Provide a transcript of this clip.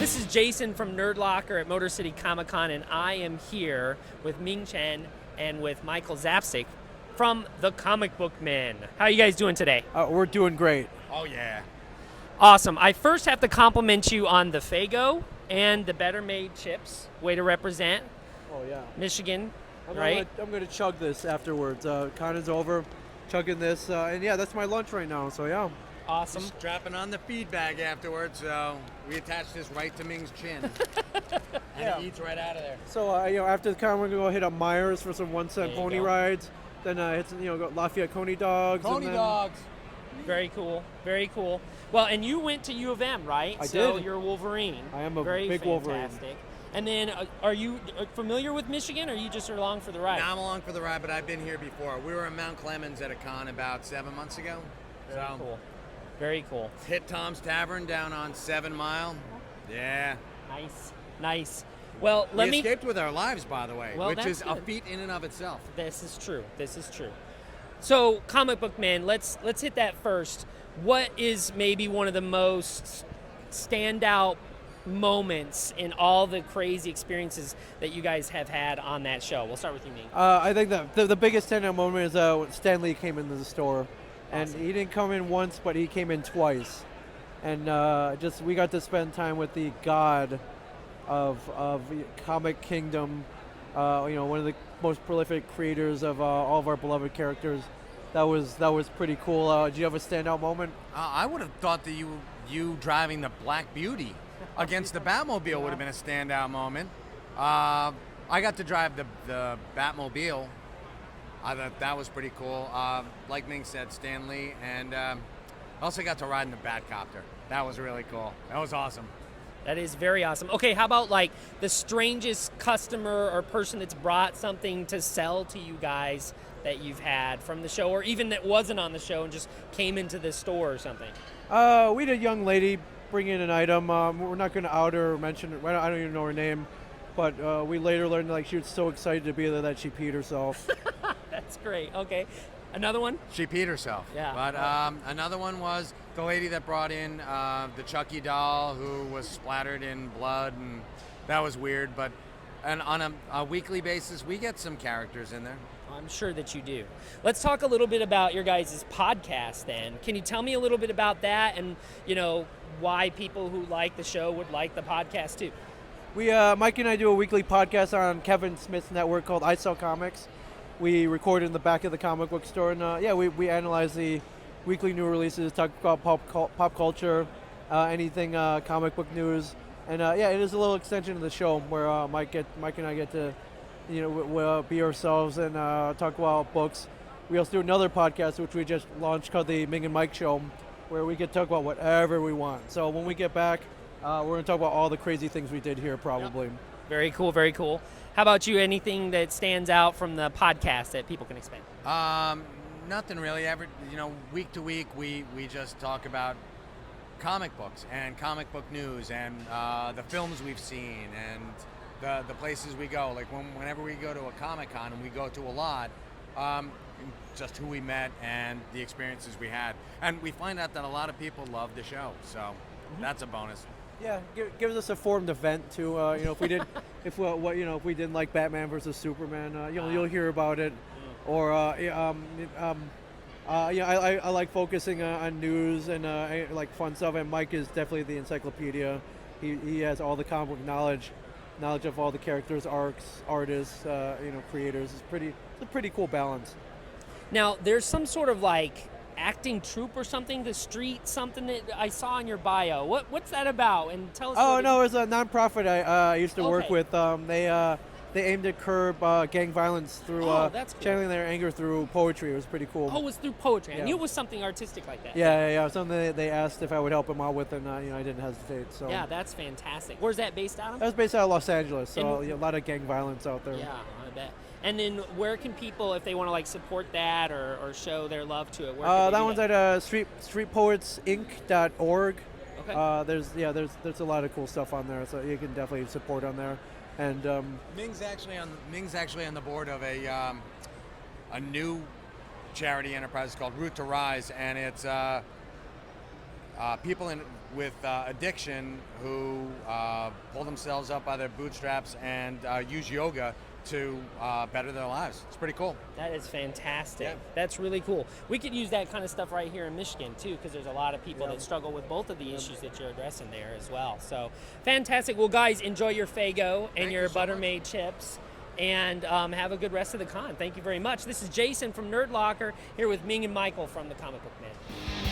This is Jason from Nerdlocker at Motor City Comic Con, and I am here with Ming Chen and with Michael Zapsik from the Comic Book Men. How are you guys doing today? We're doing great. Oh, yeah. Awesome. I first have to compliment you on the Faygo and the Better Made chips. Way to represent Oh, yeah. Michigan, I'm right? I'm going to chug this afterwards. Con is over, chugging this. And yeah, that's my lunch right now, so yeah. Awesome. Just dropping on the feed bag afterwards, so we attach this right to Ming's chin. And Yeah. it eats right out of there. So, after the con, we're going to go hit up Myers for some 1 cent There you pony go. rides. Then hit some, go Lafayette Coney Dogs. Coney and then, dogs. Very cool. Very cool. Well, and you went to U of M, right? I so did. you're a Wolverine. I am a Very big Wolverine. fantastic. And then, are you familiar with Michigan, or you just are along for the ride? Now I'm along for the ride, but I've been here before. We were in Mount Clemens at a con about 7 months ago. Very cool. Very cool. Hit Tom's Tavern down on 7 Mile. Yeah. Nice. Nice. Well, let we me. escaped with our lives, by the way, Well, which that's is a good. feat in and of itself. This is true. This is true. So, Comic Book Man, let's hit that first. What is maybe one of the most standout moments in all the crazy experiences that you guys have had on that show? We'll start with you, Ming. I think that the biggest standout moment is when Stan Lee came into the store. And Awesome. he didn't come in once, but he came in twice. And we got to spend time with the god of Comic Kingdom, one of the most prolific creators of all of our beloved characters. That was pretty cool. Did you have a standout moment? I would have thought that you driving the Black Beauty against the Batmobile would have been a standout moment. I got to drive the Batmobile. I thought that was pretty cool. Like Ming said, Stan Lee, and I also got to ride in the Batcopter. That was really cool. That was awesome. That is very awesome. Okay, how about like the strangest customer or person that's brought something to sell to you guys that you've had from the show, or even that wasn't on the show and just came into the store or something? We had a young lady bring in an item. We're not going to out her or mention it. I don't even know her name. But we later learned she was so excited to be there that she peed herself. That's great. Okay. Another one? She peed herself. Yeah. But another one was the lady that brought in the Chucky doll who was splattered in blood, and that was weird. But on a weekly basis, we get some characters in there. I'm sure that you do. Let's talk a little bit about your guys' podcast then. Can you tell me a little bit about that and, why people who like the show would like the podcast too? We Mike and I do a weekly podcast on Kevin Smith's network called I Sell Comics. We record in the back of the comic book store, and we analyze the weekly new releases, talk about pop culture, anything comic book news, and it is a little extension of the show where Mike and I get to, be ourselves and talk about books. We also do another podcast which we just launched called the Ming and Mike Show, where we get to talk about whatever we want. So when we get back, we're going to talk about all the crazy things we did here, probably. Yep. Very cool, very cool. How about you? Anything that stands out from the podcast that people can expect? Nothing really. Week to week, we just talk about comic books and comic book news and the films we've seen and the places we go. Like whenever we go to a Comic-Con, and we go to a lot, just who we met and the experiences we had. And we find out that a lot of people love the show, so that's a bonus. Yeah, gives us a formed event too. If we didn't like Batman versus Superman, you'll hear about it. Or I like focusing on news and like fun stuff. And Mike is definitely the encyclopedia. He has all the comic book knowledge of all the characters, arcs, artists, creators. It's a pretty cool balance. Now, there's some sort of acting troupe or something, the street, something that I saw in your bio. What's that about? And tell us. Oh no, it's a nonprofit I used to work Okay. with. They aimed to curb gang violence through that's cool. channeling their anger through poetry. It was pretty cool. Oh, it was through poetry. I Yeah. knew it was something artistic like that. Yeah. Something they asked if I would help them out with, and I didn't hesitate. So Yeah, that's fantastic. Where's that based out of? that was based out of Los Angeles. So And- a lot of gang violence out there. Yeah, I bet. And then where can people, if they want to support that or show their love to it, where can they That do one's that? at streetpoetsinc.org. Okay. There's a lot of cool stuff on there, so you can definitely support on there. And Ming's actually on the board of a new charity enterprise called Root to Rise, and it's people with addiction who pull themselves up by their bootstraps and use yoga to better their lives. It's pretty cool. That is fantastic. Yeah. That's really cool. We could use that kind of stuff right here in Michigan too, because there's a lot of people that struggle with both of the issues that you're addressing there as well. So fantastic. Well, guys, enjoy your Fago and Thank your you so Buttermade chips. And have a good rest of the con. Thank you very much. This is Jason from Nerdlocker here with Ming and Michael from the Comic Book Man.